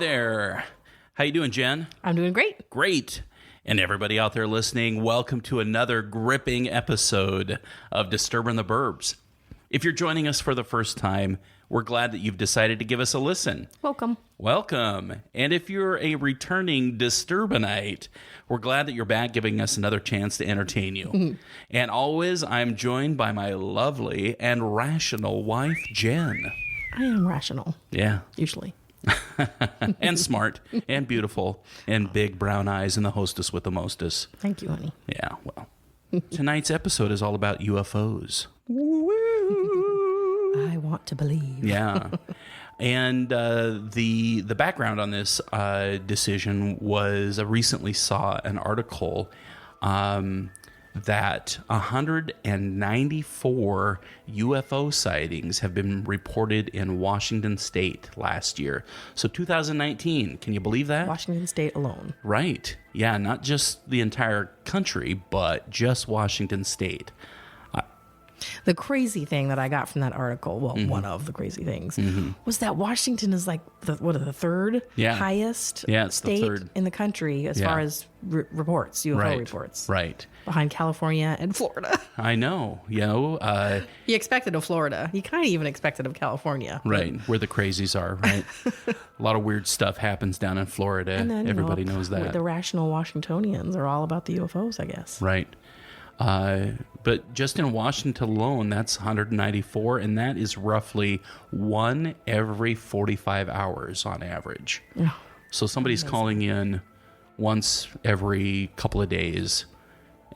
there. How you doing, Jen? I'm doing great. Great. And everybody out there listening, welcome to another gripping episode of Disturbin the Burbs. If you're joining us for the first time, we're glad that you've decided to give us a listen. Welcome. Welcome. And if you're a returning Disturbinite, we're glad that you're back giving us another chance to entertain you. Mm-hmm. And always, I'm joined by my lovely and rational wife, Jen. I am rational. Yeah. Usually. And smart and beautiful and big brown eyes and the hostess with the mostess. Thank you, honey. Yeah, well, tonight's episode is all about UFOs. I want to believe. Yeah. And the background on this decision was I recently saw an article that 194 UFO sightings have been reported in Washington State last year. So 2019, can you believe that? Washington State alone. Right. Yeah, not just the entire country, but just Washington State. The crazy thing that I got from that article, well, one of the crazy things, was that Washington is like the third highest state in the country as far as reports, UFO reports. Right. Behind California and Florida. I know. You know, you expected of Florida. You kind of even expected of California. Right. Where the crazies are, right? A lot of weird stuff happens down in Florida. And then, everybody knows that. The rational Washingtonians are all about the UFOs, I guess. Right. But just in Washington alone, that's 194, and that is roughly one every 45 hours on average. Oh, so somebody's calling in once every couple of days,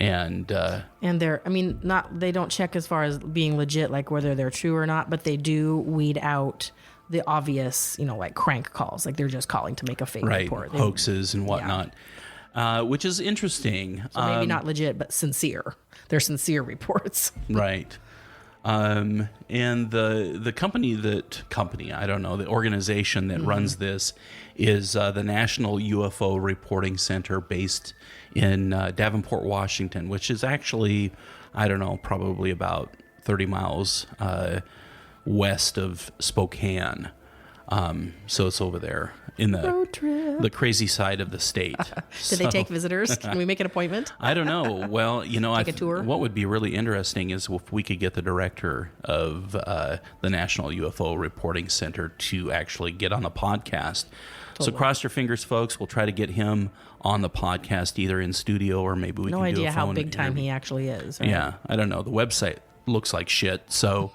and they're, I mean, they don't check as far as being legit, like whether they're true or not, but they do weed out the obvious, like crank calls, like they're just calling to make a fake report. Hoaxes and whatnot. Yeah. Which is interesting. So maybe not legit, but sincere. They're sincere reports. Right. And the the organization that runs this is the National UFO Reporting Center based in Davenport, Washington, which is actually, probably about 30 miles west of Spokane. So it's over there in the crazy side of the state. Did they take visitors? Can we make an appointment? I don't know. Well, take a tour. What would be really interesting is if we could get the director of the National UFO Reporting Center to actually get on the podcast. Totally. So cross your fingers, folks. We'll try to get him on the podcast either in studio or maybe we can do a phone idea how big time he actually is. Right? Yeah, I don't know. The website looks like shit, so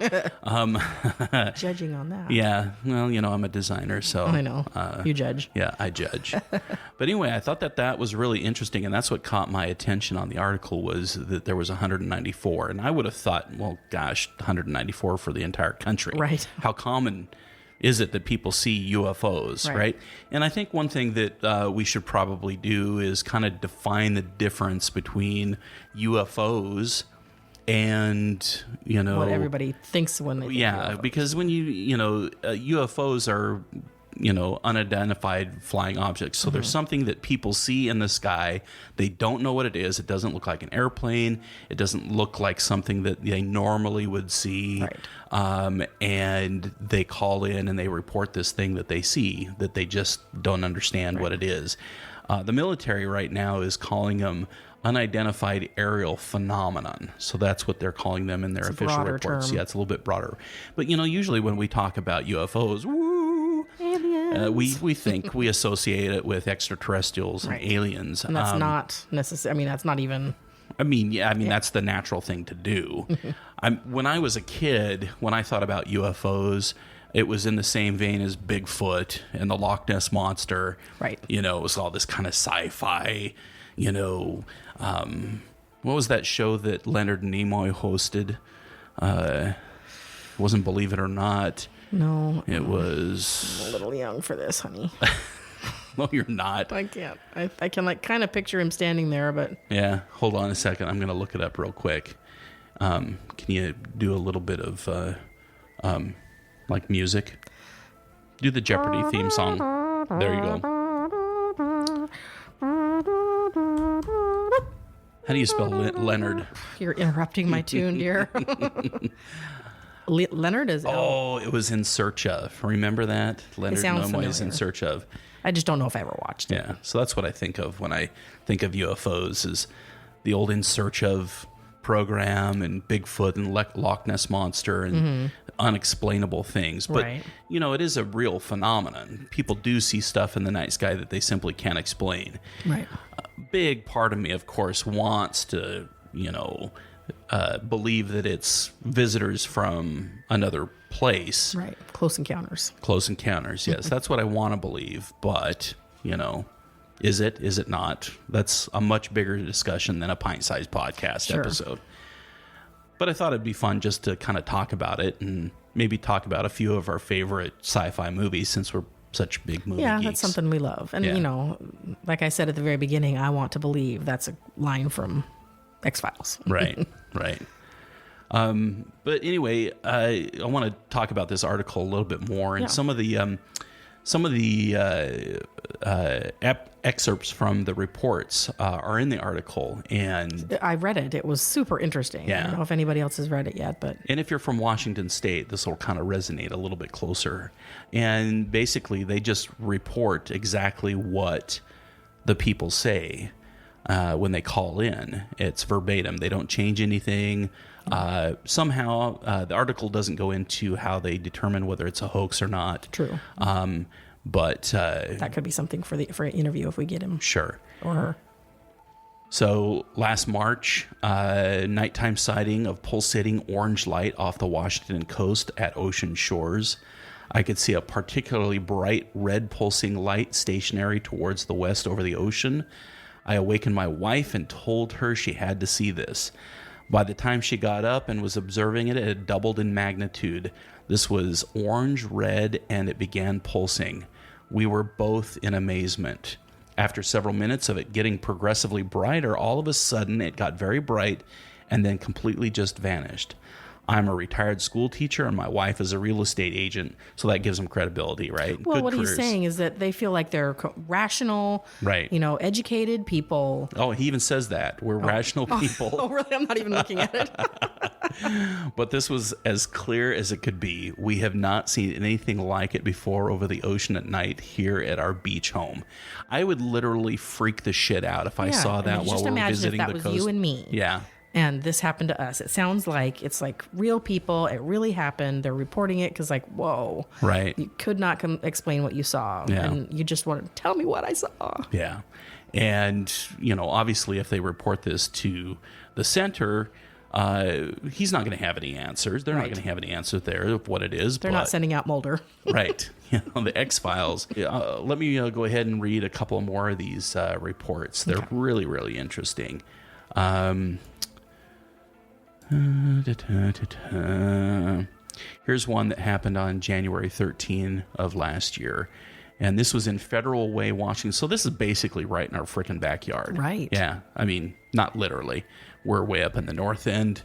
judging on that. Yeah, well, I'm a designer, so I know you judge. Yeah, I judge. But anyway, I thought that was really interesting, and that's what caught my attention on the article was that there was 194, and I would have thought, well, gosh, 194 for the entire country. Right? How common is it that people see UFOs, right? And I think one thing that we should probably do is kind of define the difference between UFOs and what everybody thinks when they think UFOs. Because when UFOs are unidentified flying objects, so there's something that people see in the sky, they don't know what it is, it doesn't look like an airplane, it doesn't look like something that they normally would see, and they call in and they report this thing that they see that they just don't understand what it is. The military right now is calling them unidentified aerial phenomenon. So that's what they're calling them in their official reports. Term. Yeah, it's a little bit broader. But, usually when we talk about UFOs, we associate it with extraterrestrials and aliens. And that's not necessary. I mean, that's not even... that's the natural thing to do. When I was a kid, when I thought about UFOs, it was in the same vein as Bigfoot and the Loch Ness Monster. Right. It was all this kind of sci-fi, what was that show that Leonard Nimoy hosted? Wasn't Believe It or Not. No. It was... I'm a little young for this, honey. No, you're not. I can't. I can kind of picture him standing there, but... Yeah, hold on a second. I'm going to look it up real quick. Can you do a little bit of, music? Do the Jeopardy theme song. There you go. How do you spell Leonard? You're interrupting my tune, dear. Leonard is. Oh, it was In Search Of. Remember that? Leonard Nimoy's In Search Of. I just don't know if I ever watched it. Yeah, so that's what I think of when I think of UFOs, is the old In Search Of program and Bigfoot and Loch Ness Monster and unexplainable things. But, right. It is a real phenomenon. People do see stuff in the night sky that they simply can't explain. Right. A big part of me, of course, wants to, believe that it's visitors from another place. Right. Close encounters. Close encounters, yes. That's what I want to believe. But, is it? Is it not? That's a much bigger discussion than a pint-sized podcast episode. But I thought it'd be fun just to kind of talk about it and maybe talk about a few of our favorite sci-fi movies, since we're such big movie geeks. That's something we love. And, like I said at the very beginning, I want to believe that's a line from X-Files. Right. But anyway, I want to talk about this article a little bit more, and some of the excerpts from the reports are in the article, and I read it. It was super interesting. Yeah. I don't know if anybody else has read it yet, but and if you're from Washington State, this will kind of resonate a little bit closer. And basically, they just report exactly what the people say when they call in. It's verbatim. They don't change anything. Somehow, the article doesn't go into how they determine whether it's a hoax or not. True. But that could be something for an interview if we get him. Sure. Or her. So last March, nighttime sighting of pulsating orange light off the Washington coast at Ocean Shores. I could see a particularly bright red pulsing light stationary towards the west over the ocean. I awakened my wife and told her she had to see this. By the time she got up and was observing it, it had doubled in magnitude. This was orange, red, and it began pulsing. We were both in amazement. After several minutes of it getting progressively brighter, all of a sudden it got very bright and then completely just vanished. I'm a retired school teacher and my wife is a real estate agent, so that gives them credibility, right? Well, Good what careers. He's saying is that they feel like they're rational, right? Educated people. Oh, he even says that. We're rational people. Oh, really? I'm not even looking at it. But this was as clear as it could be. We have not seen anything like it before over the ocean at night here at our beach home. I would literally freak the shit out if I saw that while we were visiting the coast. Just imagine if that was you and me. Yeah. And this happened to us. It sounds like it's like real people. It really happened. They're reporting it because, like, whoa. Right. You could not explain what you saw. Yeah. And you just want to tell me what I saw. Yeah. And, obviously, if they report this to the center, he's not going to have any answers. They're not going to have any answer there of what it is. They're not sending out Mulder. Right. The X-Files. Let me go ahead and read a couple more of these reports. They're really, really interesting. Here's one that happened on January 13 of last year. And this was in Federal Way, Washington. So this is basically right in our freaking backyard. Right. Yeah. I mean, not literally. We're way up in the north end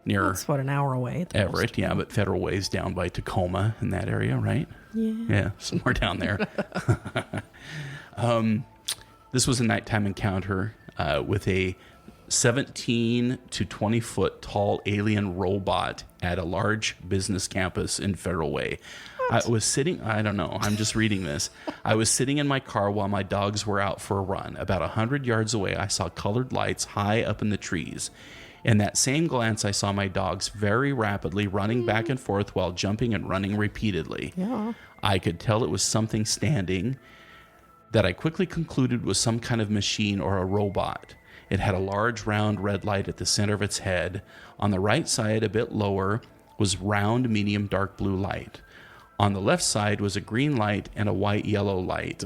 near... That's an hour away at the Everett, most. yeah. But Federal Way's down by Tacoma in that area, right? Yeah. Yeah, somewhere down there. This was a nighttime encounter with a 17 to 20 foot tall alien robot at a large business campus in Federal Way. I was sitting, I don't know, I'm just reading this. I was sitting in my car while my dogs were out for a run. About 100 yards away, I saw colored lights high up in the trees. In that same glance, I saw my dogs very rapidly running back and forth while jumping and running repeatedly. Yeah. I could tell it was something standing that I quickly concluded was some kind of machine or a robot. It had a large round red light at the center of its head. On the right side, a bit lower, was round, medium, dark blue light. On the left side was a green light and a white-yellow light.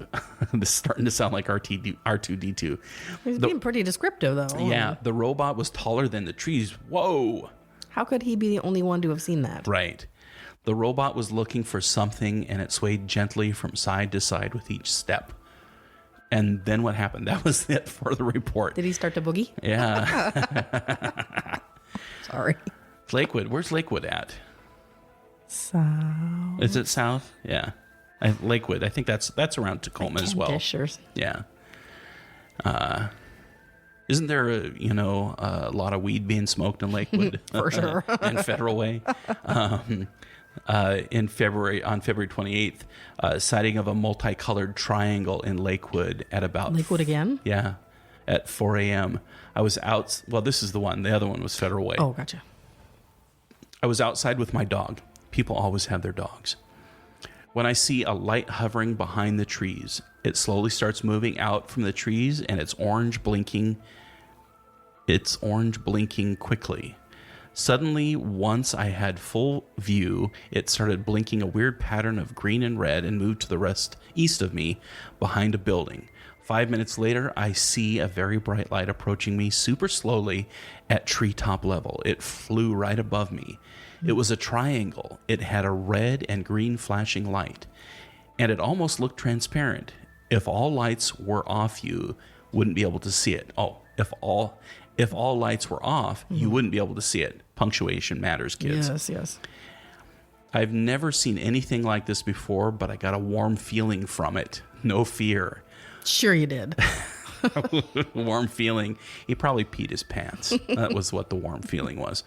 This is starting to sound like R2-D2. He's being pretty descriptive, though. Yeah, the robot was taller than the trees. Whoa! How could he be the only one to have seen that? Right. The robot was looking for something, and it swayed gently from side to side with each step. And then what happened? That was it for the report. Did he start to boogie? Yeah. Sorry. Lakewood. Where's Lakewood at? South. Is it south? Yeah. Lakewood. I think that's around Tacoma as well. Dishers. Yeah. Isn't there a lot of weed being smoked in Lakewood? For sure. And Federal Way. On February 28th, sighting of a multicolored triangle in Lakewood at about... Lakewood again? Yeah, at 4 a.m. I was out... Well, this is the one. The other one was Federal Way. Oh, gotcha. I was outside with my dog. People always have their dogs. When I see a light hovering behind the trees, it slowly starts moving out from the trees, and it's orange blinking quickly. Suddenly, once I had full view, it started blinking a weird pattern of green and red and moved to the east of me behind a building. 5 minutes later, I see a very bright light approaching me super slowly at treetop level. It flew right above me. It was a triangle. It had a red and green flashing light, and it almost looked transparent. If all lights were off, you wouldn't be able to see it. Oh, if all lights were off, you wouldn't be able to see it. Punctuation matters, kids. Yes, yes. I've never seen anything like this before, but I got a warm feeling from it. No fear. Sure you did. Warm feeling. He probably peed his pants. That was what the warm feeling was.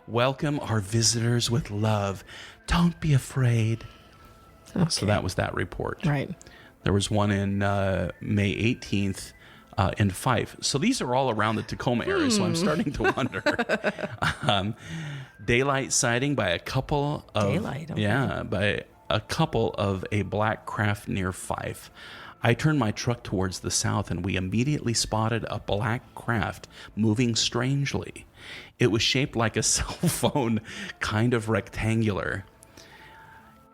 Welcome our visitors with love. Don't be afraid. Okay. So that was that report. Right. There was one in May 18th in Fife. So these are all around the Tacoma area, so I'm starting to wonder. Daylight sighting by a couple of... Daylight, okay. Yeah, by a couple of a black craft near Fife. I turned my truck towards the south, and we immediately spotted a black craft moving strangely. It was shaped like a cell phone, kind of rectangular.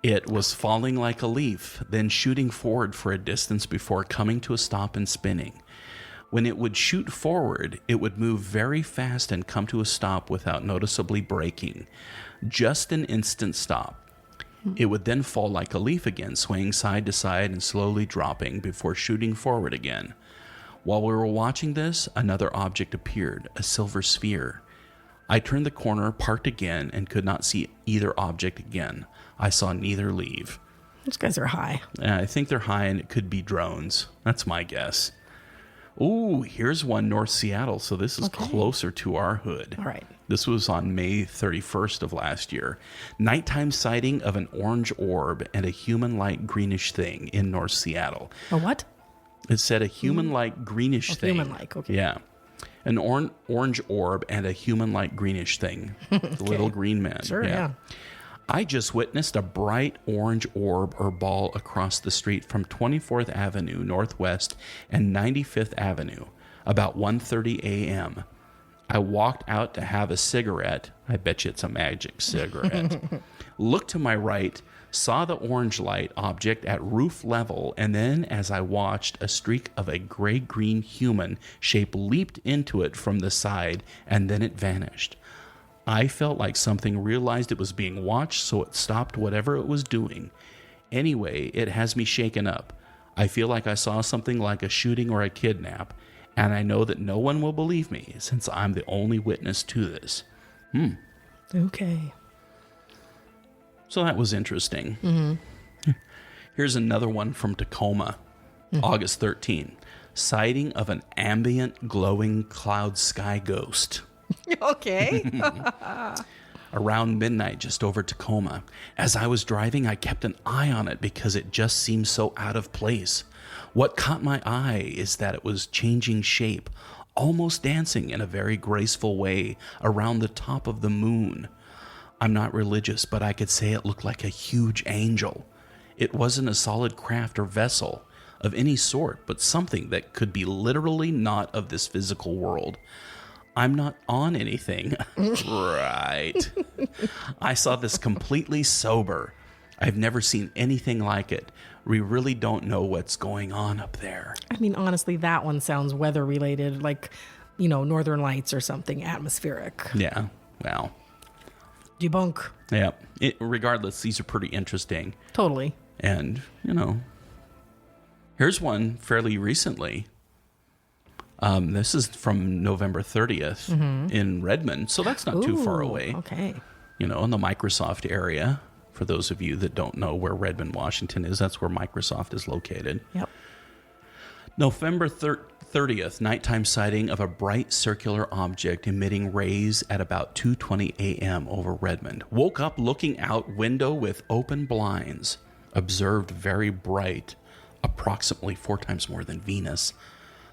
It was falling like a leaf, then shooting forward for a distance before coming to a stop and spinning. When it would shoot forward, it would move very fast and come to a stop without noticeably braking. Just an instant stop. It would then fall like a leaf again, swaying side to side and slowly dropping before shooting forward again. While we were watching this, another object appeared, a silver sphere. I turned the corner, parked again, and could not see either object again. I saw neither leave. Those guys are high. I think they're high, and it could be drones. That's my guess. Ooh, here's one North Seattle, so this is closer to our hood. All right. This was on May 31st of last year. Nighttime sighting of an orange orb and a human-like greenish thing in North Seattle. A what? It said a human-like greenish thing. Human-like, okay. Yeah. An orange orb and a human-like greenish thing. The little green man. Sure, yeah. I just witnessed a bright orange orb or ball across the street from 24th Avenue Northwest and 95th Avenue, about 1:30 a.m. I walked out to have a cigarette. I bet you it's a magic cigarette. Looked to my right, saw the orange light object at roof level, and then as I watched, a streak of a gray-green human shape leaped into it from the side, and then it vanished. I felt like something realized it was being watched, so it stopped whatever it was doing. Anyway, it has me shaken up. I feel like I saw something like a shooting or a kidnap, and I know that no one will believe me since I'm the only witness to this. Okay. So that was interesting. Mm-hmm. Here's another one from Tacoma, August 13. Sighting of an ambient glowing cloud sky ghost. Okay. Around midnight, just over Tacoma. As I was driving, I kept an eye on it because it just seemed so out of place. What caught my eye is that it was changing shape, almost dancing in a very graceful way around the top of the moon. I'm not religious, but I could say it looked like a huge angel. It wasn't a solid craft or vessel of any sort, but something that could be literally not of this physical world. I'm not on anything. Right. I saw this completely sober. I've never seen anything like it. We really don't know what's going on up there. I mean, honestly, that one sounds weather related, like, Northern Lights or something atmospheric. Yeah. Well. Debunk. Yeah. Regardless, these are pretty interesting. Totally. And, here's one fairly recently. This is from November 30th in Redmond, so that's not too far away. Okay. In the Microsoft area. For those of you that don't know where Redmond, Washington is, that's where Microsoft is located. Yep. November 30th 30th, nighttime sighting of a bright circular object emitting rays at about 2:20 a.m. over Redmond. Woke up looking out window with open blinds. Observed very bright, approximately 4 times more than Venus.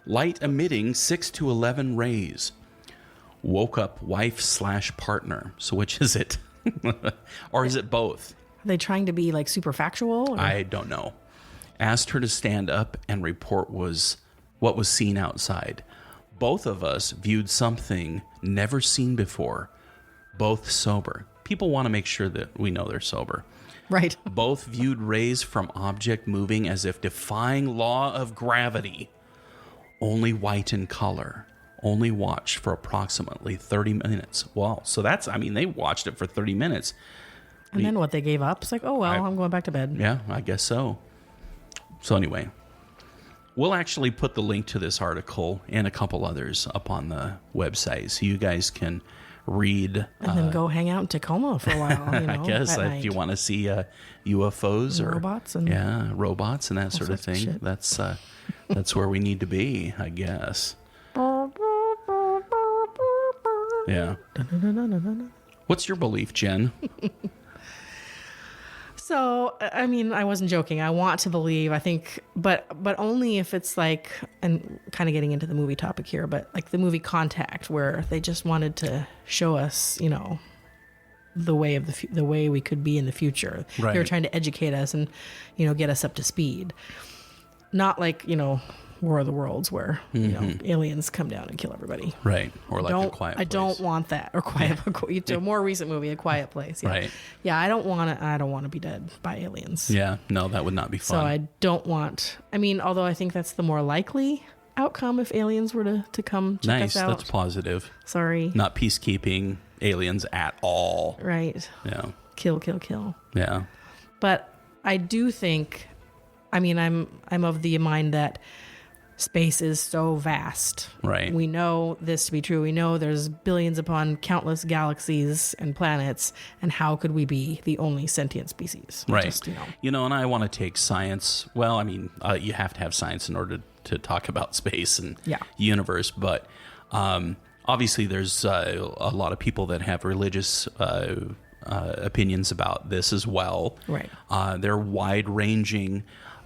Light emitting 6 to 11 rays. Woke up wife/partner. So which is it? Or is it both? Are they trying to be like super factual? Or? I don't know. Asked her to stand up and report what was seen outside. Both of us viewed something never seen before. Both sober. People want to make sure that we know they're sober. Right. Both viewed rays from object moving as if defying law of gravity. Only white in color. Only watched for approximately 30 minutes. Wow. So that's, they watched it for 30 minutes. And then what, they gave up? It's like, oh, well, I'm going back to bed. Yeah, I guess so. So anyway, we'll actually put the link to this article and a couple others up on the website so you guys can read. And then go hang out in Tacoma for a while. I guess if you want to see UFOs or robots and that sort of thing. That's where we need to be, I guess. Yeah. What's your belief, Jen? So, I wasn't joking. I want to believe, I think, but only if it's like, and kind of getting into the movie topic here, but like the movie Contact, where they just wanted to show us, the way of the way we could be in the future. Right. They were trying to educate us and, get us up to speed. Not like, War of the Worlds, where aliens come down and kill everybody. Right. Or like A Quiet Place. I don't want that. Or a more recent movie, A Quiet Place. Yeah. Right. Yeah, I don't want to be dead by aliens. Yeah, no, that would not be fun. So I don't want. Although I think that's the more likely outcome if aliens were to come check us out. Nice, that's positive. Sorry. Not peacekeeping aliens at all. Right. Yeah. Kill. Yeah. But I do think. I'm of the mind that space is so vast. Right. We know this to be true. We know there's billions upon countless galaxies and planets, and how could we be the only sentient species? Right. And I want to take science. Well, you have to have science in order to talk about space and universe, but obviously there's a lot of people that have religious opinions about this as well. Right. They're wide-ranging.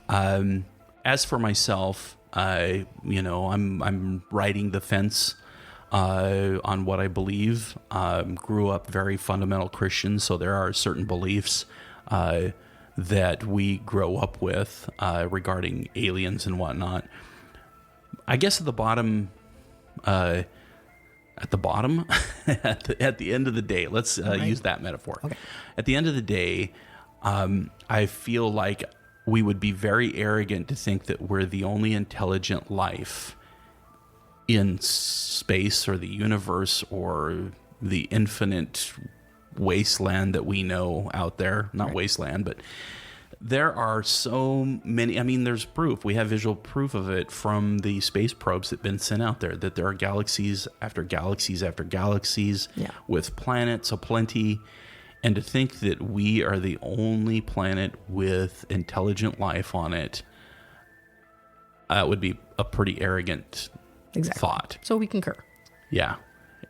As for myself, I'm riding the fence on what I believe. Grew up very fundamental Christian, so there are certain beliefs that we grow up with regarding aliens and whatnot. I guess at the bottom, at the end of the day, let's use that metaphor. Okay. At the end of the day, I feel like we would be very arrogant to think that we're the only intelligent life in space or the universe or the infinite wasteland that we know out there. Not wasteland, but there are so many. There's proof. We have visual proof of it from the space probes that have been sent out there, that there are galaxies after galaxies after galaxies with planets aplenty. And to think that we are the only planet with intelligent life on it, would be a pretty arrogant thought. So we concur. Yeah.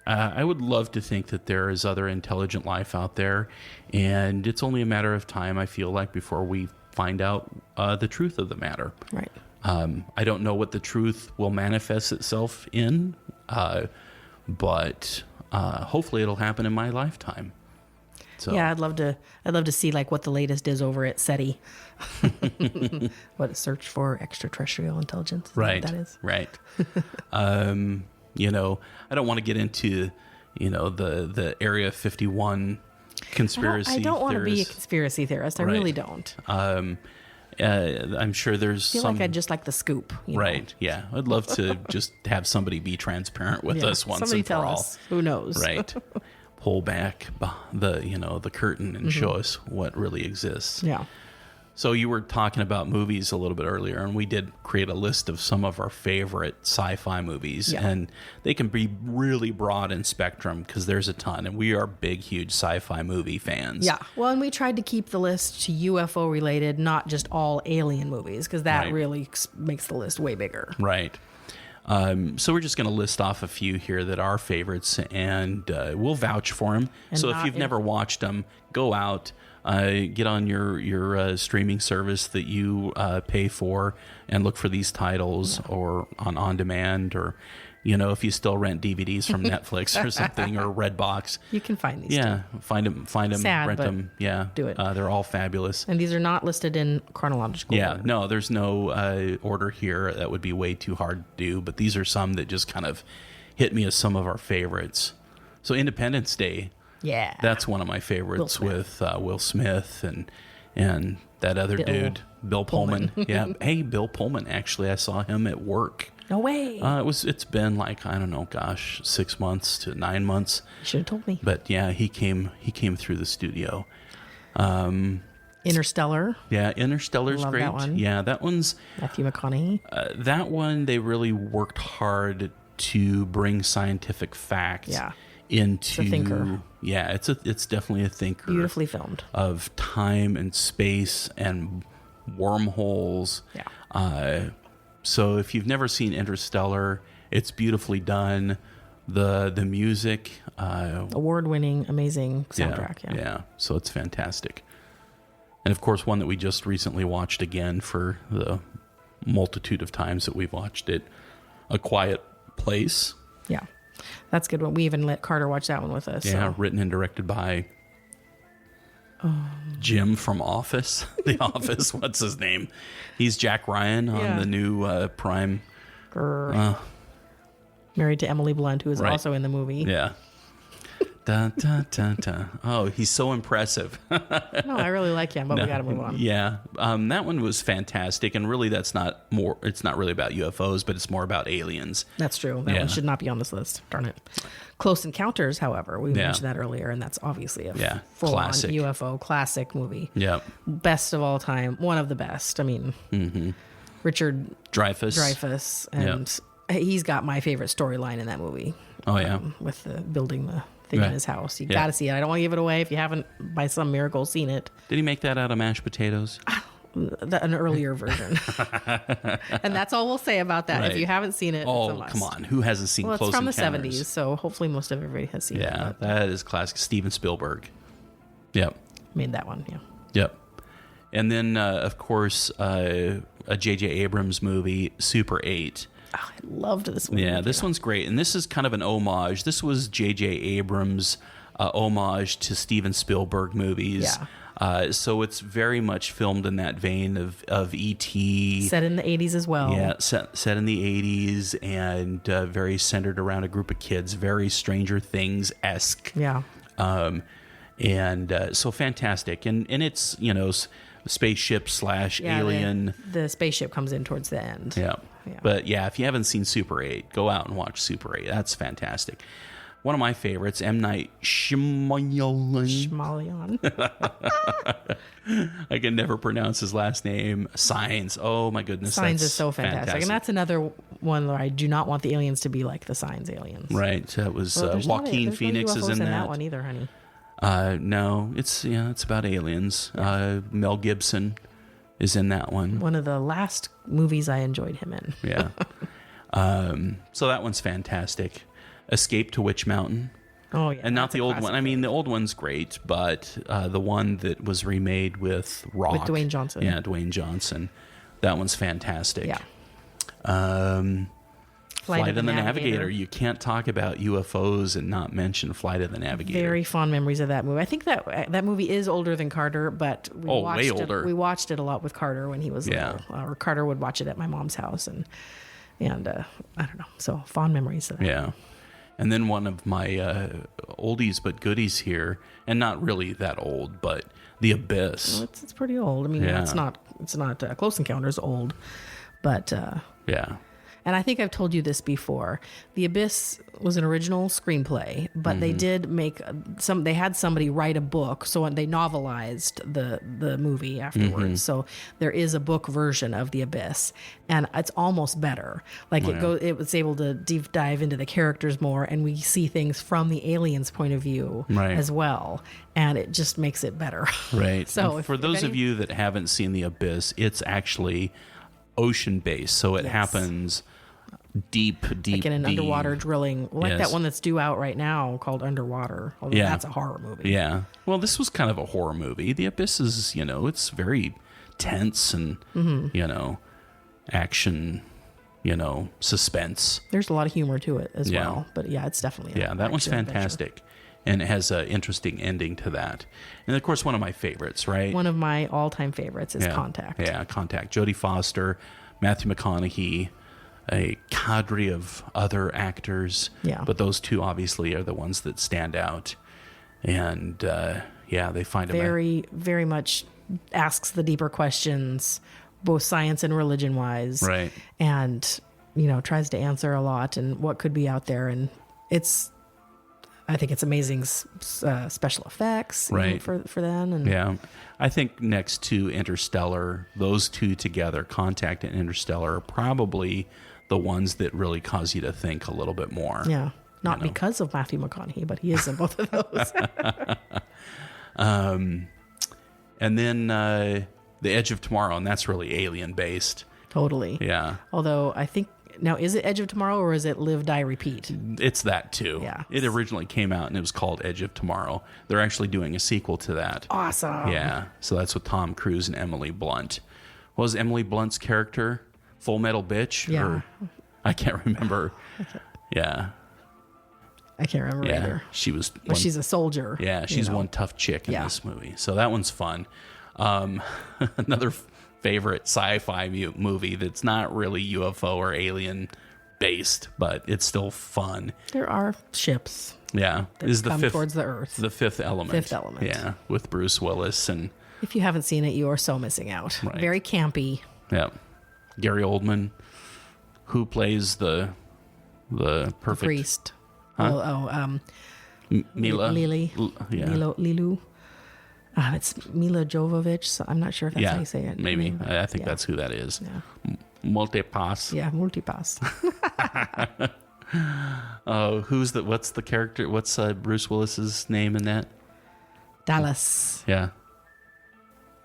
I would love to think that there is other intelligent life out there, and it's only a matter of time, I feel like, before we find out the truth of the matter. Right. I don't know what the truth will manifest itself in, but hopefully it'll happen in my lifetime. So. Yeah, I'd love to see like what the latest is over at SETI. What, search for extraterrestrial intelligence? Right. What that is. Right. I don't want to get into, the Area 51 conspiracy. I don't want to be a conspiracy theorist. I really don't. I'm sure there's I feel like I'd just like the scoop. Right. Yeah. I'd love to just have somebody be transparent with us once somebody and for tell all. Us. Who knows? Right. Pull back the curtain and show us what really exists. Yeah. So you were talking about movies a little bit earlier, and we did create a list of some of our favorite sci-fi movies, and they can be really broad in spectrum because there's a ton, and we are big, huge sci-fi movie fans. Yeah. Well, and we tried to keep the list to UFO related, not just all alien movies, because that really makes the list way bigger. Right. So we're just going to list off a few here that are favorites, and we'll vouch for them. So if you've never watched them, go out, get on your streaming service that you pay for, and look for these titles, or on demand, or if you still rent DVDs from Netflix or something, or Redbox, you can find these. Yeah, find them, Sad, rent them. Yeah, do it. They're all fabulous. And these are not listed in chronological order. No, there's no order here. That would be way too hard to do. But these are some that just kind of hit me as some of our favorites. So Independence Day. Yeah, that's one of my favorites, with Will Smith and that other dude, Bill Pullman. Yeah, hey, Bill Pullman. Actually, I saw him at work. No way. It's been like, I don't know, 6 months to 9 months. You should have told me. But yeah, he came through the studio. Interstellar. Yeah, Interstellar's Love great. That one. Yeah, that one's Matthew McConaughey. That one, they really worked hard to bring scientific facts into. It's a thinker. Yeah, it's definitely a thinker. Beautifully filmed. Of time and space and wormholes. Yeah. So if you've never seen Interstellar, it's beautifully done. The music, award-winning, amazing soundtrack. Yeah. So it's fantastic. And of course, one that we just recently watched again for the multitude of times that we've watched it, A Quiet Place. Yeah, that's a good one. We even let Carter watch that one with us. Yeah, written and directed by Jim from Office. The Office, what's his name? He's Jack Ryan on the new Prime. Married to Emily Blunt, who is also in the movie. Yeah. Da, da, da, da. Oh, he's so impressive. No, I really like him, but we got to move on. Yeah. That one was fantastic. And really, it's not really about UFOs, but it's more about aliens. That's true. That one should not be on this list. Darn it. Close Encounters, however, we mentioned that earlier, and that's obviously a full-on UFO classic movie. Yeah. Best of all time. One of the best. I mean, Richard Dreyfuss. And he's got my favorite storyline in that movie. Oh, yeah. With the building the thing in his house. You got to see it. I don't want to give it away if you haven't, by some miracle, seen it. Did he make that out of mashed potatoes? An earlier version. And that's all we'll say about that. If you haven't seen it, oh, it's a must. Come on. Who hasn't seen Close Encounters? It's from the 70s, so hopefully most of everybody has seen it. Yeah, that is classic. Steven Spielberg. Yep. Made that one, Yep. And then, of course, a J.J. Abrams movie, Super 8. Oh, I loved this one. Yeah, this one's great. And this is kind of an homage. This was J.J. Abrams' homage to Steven Spielberg movies. Yeah. So it's very much filmed in that vein of E.T. Set in the 80s as well. Yeah, set in the 80s, and very centered around a group of kids. Very Stranger Things-esque. Yeah. And so fantastic. And it's, spaceship / alien. The spaceship comes in towards the end. Yeah. But yeah, if you haven't seen Super 8, go out and watch Super 8. That's fantastic. One of my favorites, M. Night Shyamalan. I can never pronounce his last name. Signs. Oh my goodness. Signs is so fantastic. And that's another one where I do not want the aliens to be like the Signs aliens. Right. That was Joaquin Phoenix is in that one either, honey. No, it's about aliens. Mel Gibson is in that one. One of the last movies I enjoyed him in. Yeah. So that one's fantastic. Escape to Witch Mountain. Oh, yeah. And not the old one. I mean, the old one's great, but the one that was remade with Rock. With Dwayne Johnson. Yeah, Dwayne Johnson. That one's fantastic. Yeah. Flight of the Navigator. You can't talk about UFOs and not mention Flight of the Navigator. Very fond memories of that movie. I think that movie is older than Carter, but way older. We watched it a lot with Carter when he was little. Or Carter would watch it at my mom's house, and I don't know. So fond memories of that. Yeah. And then one of my oldies but goodies here, and not really that old, but The Abyss. Well, it's pretty old. I mean, it's not Close Encounters old, but yeah. And I think I've told you this before. The Abyss was an original screenplay, but they did make they had somebody write a book, so they novelized the movie afterwards. So there is a book version of The Abyss, and it's almost better. Like it was able to deep dive into the characters more, and we see things from the aliens' point of view as well, and it just makes it better. Right. So for those of you that haven't seen The Abyss, it's actually ocean based, so it happens deep, like in an deep. underwater drilling, like Yes. that one that's due out right now called Underwater. Although that's a horror movie. Yeah. Well, this was kind of a horror movie. The Abyss is, it's very tense and, action, suspense. There's a lot of humor to it as well. But yeah, it's definitely that one's fantastic. Adventure. And it has an interesting ending to that. And of course, one of my favorites, right? One of my all-time favorites is Contact. Yeah, Contact. Jodie Foster, Matthew McConaughey, a cadre of other actors. Yeah. But those two obviously are the ones that stand out. And they find very, very much asks the deeper questions, both science and religion-wise. Right. And, tries to answer a lot and what could be out there. And I think it's amazing special effects for then. And I think next to Interstellar, those two together, Contact and Interstellar, are probably the ones that really cause you to think a little bit more. Yeah. Not because of Matthew McConaughey, but he is in both of those. And then The Edge of Tomorrow, and that's really alien-based. Totally. Yeah. Although I think... Now, is it Edge of Tomorrow or is it Live, Die, Repeat? It's that too. Yeah. It originally came out and it was called Edge of Tomorrow. They're actually doing a sequel to that. Awesome. Yeah. So that's with Tom Cruise and Emily Blunt. What was Emily Blunt's character? Full Metal Bitch? Yeah. I can't remember. Yeah. I can't remember either. She was... she's a soldier. Yeah, she's one tough chick in this movie. So that one's fun. Another favorite sci-fi movie that's not really UFO or alien based, but it's still fun. There are ships. Yeah, that come towards the Earth. The Fifth Element. Fifth Element. Yeah, with Bruce Willis and. If you haven't seen it, you are so missing out. Right. Very campy. Yeah, Gary Oldman, who plays the perfect the priest. Huh? Mila. Lily. Yeah. Lilu. It's Mila Jovovich, so I'm not sure if that's how you say it. Maybe. I think that's who that is. Yeah. Multipass. Yeah, Multipass. What's the character? What's Bruce Willis's name in that? Dallas. Yeah.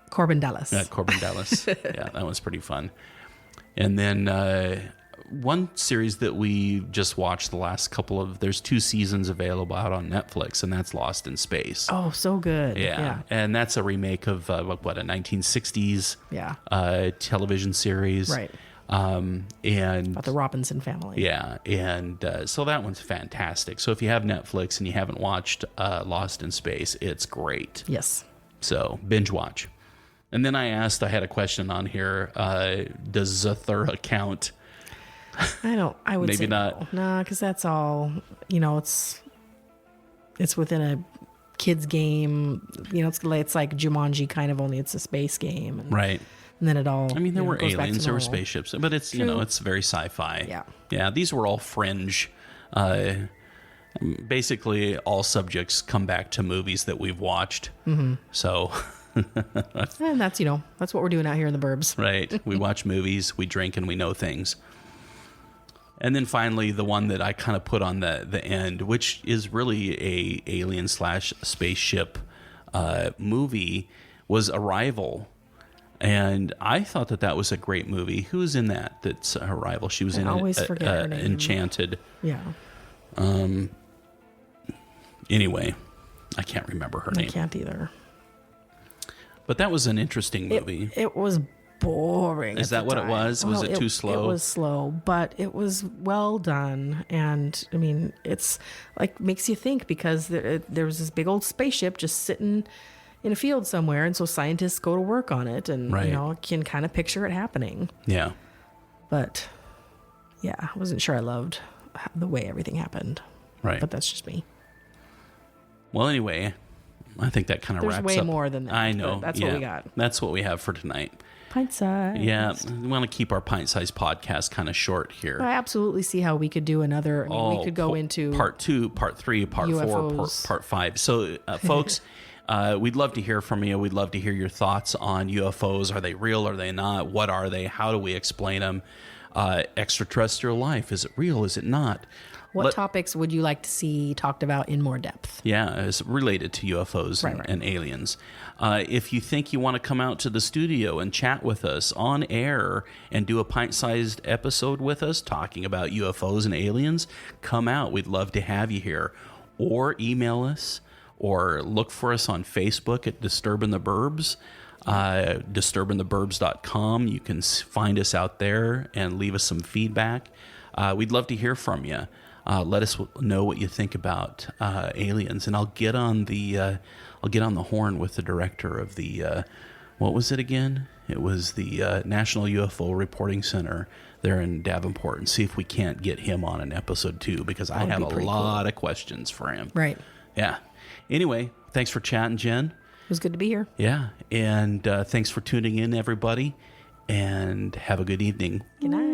Corbin Dallas. Yeah, Corbin Dallas. Yeah, that was pretty fun. And then one series that we just watched there's 2 seasons available out on Netflix, and that's Lost in Space. Oh, so good. Yeah. And that's a remake of a 1960s television series. Right. And about the Robinson family. Yeah. And so that one's fantastic. So if you have Netflix and you haven't watched Lost in Space, it's great. Yes. So binge watch. And then I had a question on here. Does Zathura count? I would maybe say not. No, because that's all, it's within a kid's game. It's like Jumanji kind of, only it's a space game. And, right. And then it all, there were aliens, there were spaceships, but it's, it's very sci-fi. Yeah. Yeah. These were all fringe. Basically all subjects come back to movies that we've watched. Mm-hmm. So... and that's what we're doing out here in the burbs. Right. We watch movies, we drink, and we know things. And then finally, the one that I kind of put on the end, which is really a alien / spaceship movie, was Arrival. And I thought that was a great movie. Who was in that? That's Arrival. She was in always forget her name. Enchanted. Yeah. Anyway, I can't remember her name. I can't either. But that was an interesting movie. It was boring. Is that what it was? Was it too slow? It was slow, but it was well done. And it's like makes you think, because there was this big old spaceship just sitting in a field somewhere. And so scientists go to work on it and, can kind of picture it happening. Yeah. But yeah, I wasn't sure I loved the way everything happened. Right. But that's just me. Well, anyway, I think that kind of wraps up. There's way more than that. I know. That's what we got. That's what we have for tonight. Pint size. Yeah, we want to keep our pint-sized podcast kind of short here. I absolutely see how we could do another. We could go into part 2, part 3, part UFOs. 4, part 5. So, folks, we'd love to hear from you. We'd love to hear your thoughts on UFOs. Are they real? Are they not? What are they? How do we explain them? extraterrestrial life. Is it real? Is it not? What topics would you like to see talked about in more depth? Yeah, it's related to UFOs and aliens. If you think you want to come out to the studio and chat with us on air and do a pint-sized episode with us talking about UFOs and aliens, come out. We'd love to have you here. Or email us, or look for us on Facebook at Disturbin the Burbs. Disturbintheburbs.com. You can find us out there and leave us some feedback. We'd love to hear from you. Let us know what you think about aliens, and I'll get on the horn with the director of the what was it again? It was the National UFO Reporting Center there in Davenport, and see if we can't get him on an episode 2, because I have a lot of questions for him. Right. Yeah. Anyway, thanks for chatting, Jen. It was good to be here. Yeah, and thanks for tuning in, everybody, and have a good evening. Good night.